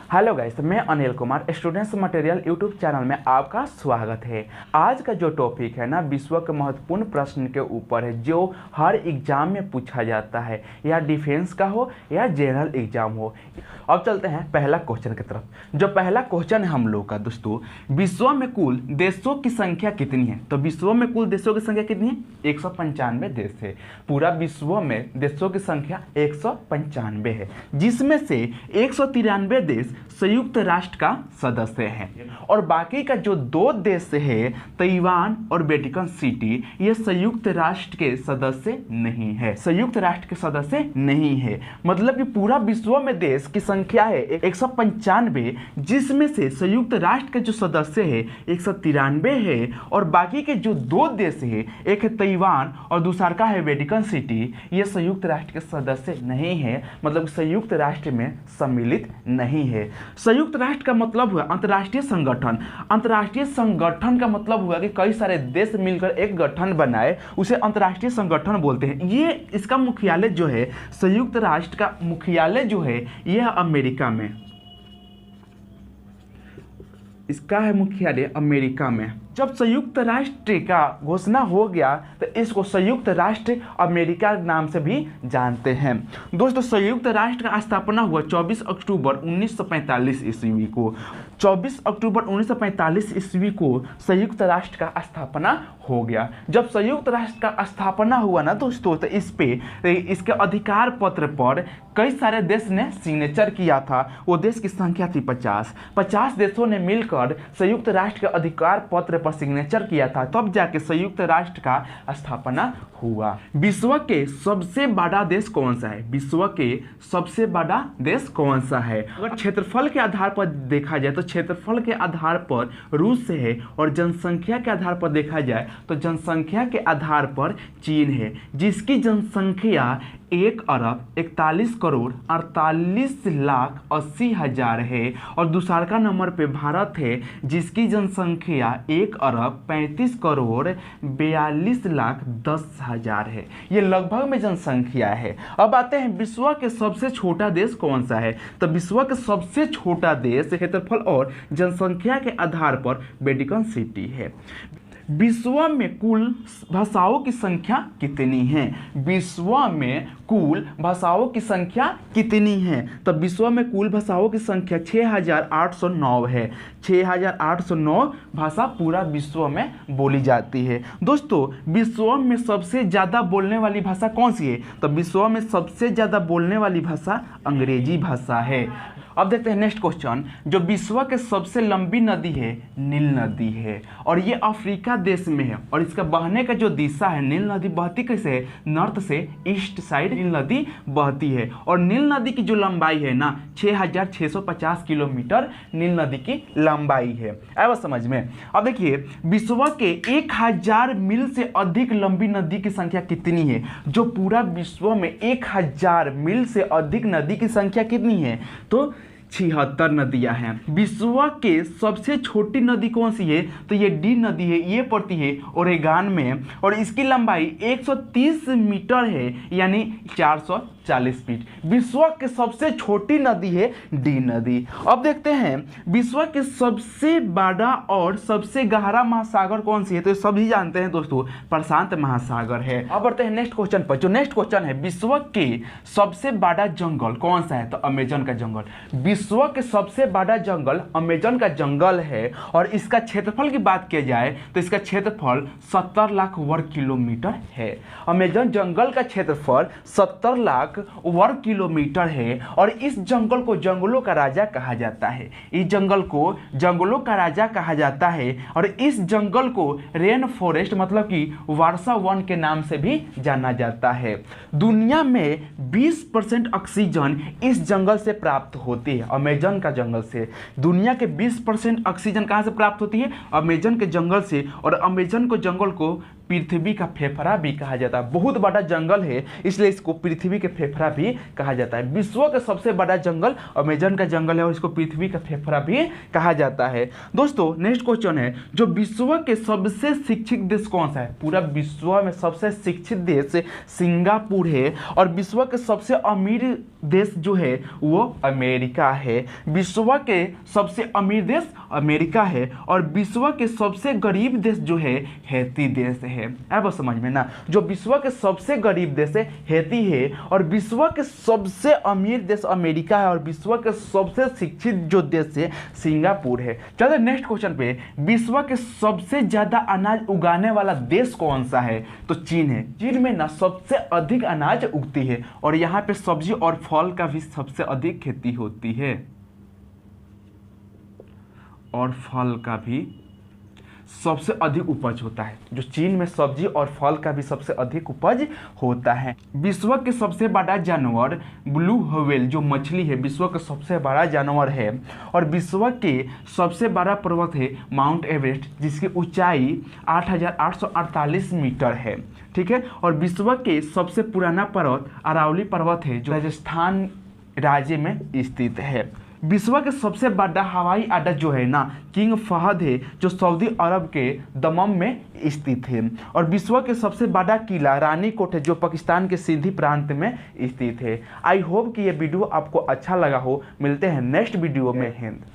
Hello guys, मैं Anil Kumar students material YouTube channel में आपका स्वागत है। आज का जो टॉपिक है ना, विश्व के महत्वपूर्ण प्रश्न के ऊपर है जो हर एग्जाम में पूछा जाता है, या डिफेंस का हो या जनरल एग्जाम हो। अब चलते हैं पहला क्वेश्चन की तरफ। जो पहला क्वेश्चन है हम लोग का दोस्तों, विश्व में कुल देशों की संख्या कितनी है? तो विश्व में कुल देशों की संख्या कितनी है? 195 देश है। पूरा विश्व में देशों की संख्या 195 है, जिसमें से 193 देश संयुक्त राष्ट्र का सदस्य है और बाकी का जो 2 देश है, ताइवान और वेटिकन सिटी, ये संयुक्त राष्ट्र के सदस्य नहीं है। संयुक्त राष्ट्र के सदस्य नहीं है, मतलब कि पूरा विश्व में देश की संख्या है 195, जिसमें से संयुक्त राष्ट्र के जो सदस्य है 193 है और बाकी के जो 2 देश है, एक है ताइवान और दूसरा का है वेटिकन सिटी, ये संयुक्त राष्ट्र के सदस्य नहीं है, मतलब संयुक्त राष्ट्र में सम्मिलित नहीं है। संयुक्त राष्ट्र का मतलब हुआ अंतर्राष्ट्रीय संगठन। अंतर्राष्ट्रीय संगठन का मतलब हुआ कि कई सारे देश मिलकर एक गठन बनाए, उसे अंतर्राष्ट्रीय संगठन बोलते हैं। ये इसका मुख्यालय जो है, संयुक्त राष्ट्र का मुख्यालय जो है यह अमेरिका में, इसका है मुख्यालय अमेरिका में। जब संयुक्त राष्ट्र का घोषणा हो गया तो इसको संयुक्त राष्ट्र अमेरिका नाम से भी जानते हैं। दोस्तों, संयुक्त राष्ट्र का स्थापना हुआ 24 अक्टूबर 1945 ईस्वी को। 24 अक्टूबर 1945 ईस्वी को संयुक्त राष्ट्र का स्थापना हो गया। जब संयुक्त राष्ट्र का स्थापना हुआ ना दोस्तों, तो इसके अधिकार पत्र पर कई सारे देश ने सिग्नेचर किया था। वो देश की संख्या थी 50 देशों ने मिलकर संयुक्त राष्ट्र के अधिकार पत्र पर सिग्नेचर किया था, तब जाके संयुक्त राष्ट्र का स्थापना हुआ। विश्व के सबसे बड़ा देश कौन सा है? विश्व के सबसे बड़ा देश कौन सा है? अगर क्षेत्रफल के आधार पर देखा जाए तो क्षेत्रफल के आधार पर रूस है, और जनसंख्या के आधार पर देखा जाए तो जनसंख्या के आधार पर चीन है, जिसकी जनसंख्या 1,41,48,80,000 है। और दूसरा का नंबर पे भारत है, जिसकी जनसंख्या 1,35,42,10,000 है। ये लगभग में जनसंख्या है। अब आते हैं विश्व के सबसे छोटा देश कौन सा है? तो विश्व के सबसे छोटा देश क्षेत्रफल और जनसंख्या के आधार पर वेटिकन सिटी है। विश्व में कुल भाषाओं की संख्या कितनी है? विश्व में कुल भाषाओं की संख्या कितनी है? तो विश्व में कुल भाषाओं की संख्या 6,809 है। 6,809 भाषा पूरा विश्व में बोली जाती है। दोस्तों, विश्व में सबसे ज़्यादा बोलने वाली भाषा कौन सी है? तो विश्व में सबसे ज़्यादा बोलने वाली भाषा अंग्रेजी भाषा है। अब देखते हैं नेक्स्ट क्वेश्चन। जो विश्व के सबसे लंबी नदी है, नील नदी है, और ये अफ्रीका देश में है। और इसका बहने का जो दिशा है, नील नदी बहती कैसे है? नॉर्थ से ईस्ट साइड नील नदी बहती है। और नील नदी की जो लंबाई है ना, 6,650 किलोमीटर नील नदी की लंबाई है। आया समझ में? अब देखिए, विश्व के 1,000 मील से अधिक लंबी नदी की संख्या कितनी है? जो पूरा विश्व में 1,000 मील से अधिक नदी की संख्या कितनी है? तो 76 नदियां हैं। विश्व के सबसे छोटी नदी कौन सी है? तो ये डी नदी है, ये पड़ती है ओरेगन में, और इसकी लंबाई 130 मीटर है, यानी 440 फीट। विश्व के सबसे छोटी नदी है डी नदी। अब देखते हैं विश्व के सबसे बड़ा और सबसे गहरा महासागर कौन सी है? तो सभी जानते हैं दोस्तों, प्रशांत महासागर है। अब बढ़ते हैं नेक्स्ट क्वेश्चन पर। जो नेक्स्ट क्वेश्चन है, विश्व के सबसे बड़ा जंगल कौन सा है? तो अमेजन का जंगल। विश्व के सबसे बड़ा जंगल अमेजन का जंगल है, और इसका क्षेत्रफल की बात की जाए तो इसका क्षेत्रफल 70 लाख वर्ग किलोमीटर है। अमेजन जंगल का क्षेत्रफल 70 लाख वर्ग किलोमीटर है, और इस जंगल को जंगलों का राजा कहा जाता है। इस जंगल को जंगलों का राजा कहा जाता है, और इस जंगल को रेन फॉरेस्ट मतलब कि वर्षा वन के नाम से भी जाना जाता है। दुनिया में 20% ऑक्सीजन इस जंगल से प्राप्त होती है, अमेजन का जंगल से। दुनिया के 20% ऑक्सीजन कहाँ से प्राप्त होती है? अमेजन के जंगल से। और अमेजन को जंगल को पृथ्वी का फेफड़ा भी कहा जाता है। बहुत बड़ा जंगल है इसलिए इसको पृथ्वी के फेफड़ा भी कहा जाता है। विश्व का सबसे बड़ा जंगल अमेजन का जंगल है और इसको पृथ्वी का फेफड़ा भी कहा जाता है। दोस्तों नेक्स्ट क्वेश्चन है, जो विश्व के सबसे शिक्षित देश कौन सा है? पूरा विश्व में सबसे शिक्षित देश सिंगापुर है और विश्व के सबसे अमीर देश जो है वो अमेरिका है। विश्व के सबसे अमीर देश अमेरिका है और विश्व के सबसे गरीब देश जो है हैती देश है। अब समझ में ना, जो विश्व के सबसे गरीब देश है हैती है और विश्व के सबसे अमीर देश अमेरिका है और विश्व के सबसे शिक्षित जो देश है सिंगापुर है। चलो नेक्स्ट क्वेश्चन पे, विश्व के सबसे ज्यादा अनाज उगाने वाला देश कौन सा है? तो चीन है। चीन में ना सबसे अधिक अनाज उगती है और यहाँ पे सब्जी और फल का भी सबसे अधिक खेती होती है और फल का भी सबसे अधिक उपज होता है। जो चीन में सब्जी और फल का भी सबसे अधिक उपज होता है। विश्व के सबसे बड़ा जानवर ब्लू व्हेल जो मछली है विश्व का सबसे बड़ा जानवर है और विश्व के सबसे बड़ा पर्वत है माउंट एवरेस्ट जिसकी ऊंचाई 8,848 मीटर है। ठीक है, और विश्व के सबसे पुराना पर्वत अरावली पर्वत है जो राजस्थान राज्य में स्थित है। विश्व के सबसे बड़ा हवाई अड्डा जो है ना किंग फहद है जो सऊदी अरब के दमम में स्थित है और विश्व के सबसे बड़ा किला रानी कोट है जो पाकिस्तान के सिंधी प्रांत में स्थित है। आई होप कि ये वीडियो आपको अच्छा लगा हो। मिलते हैं नेक्स्ट वीडियो में। हिंद।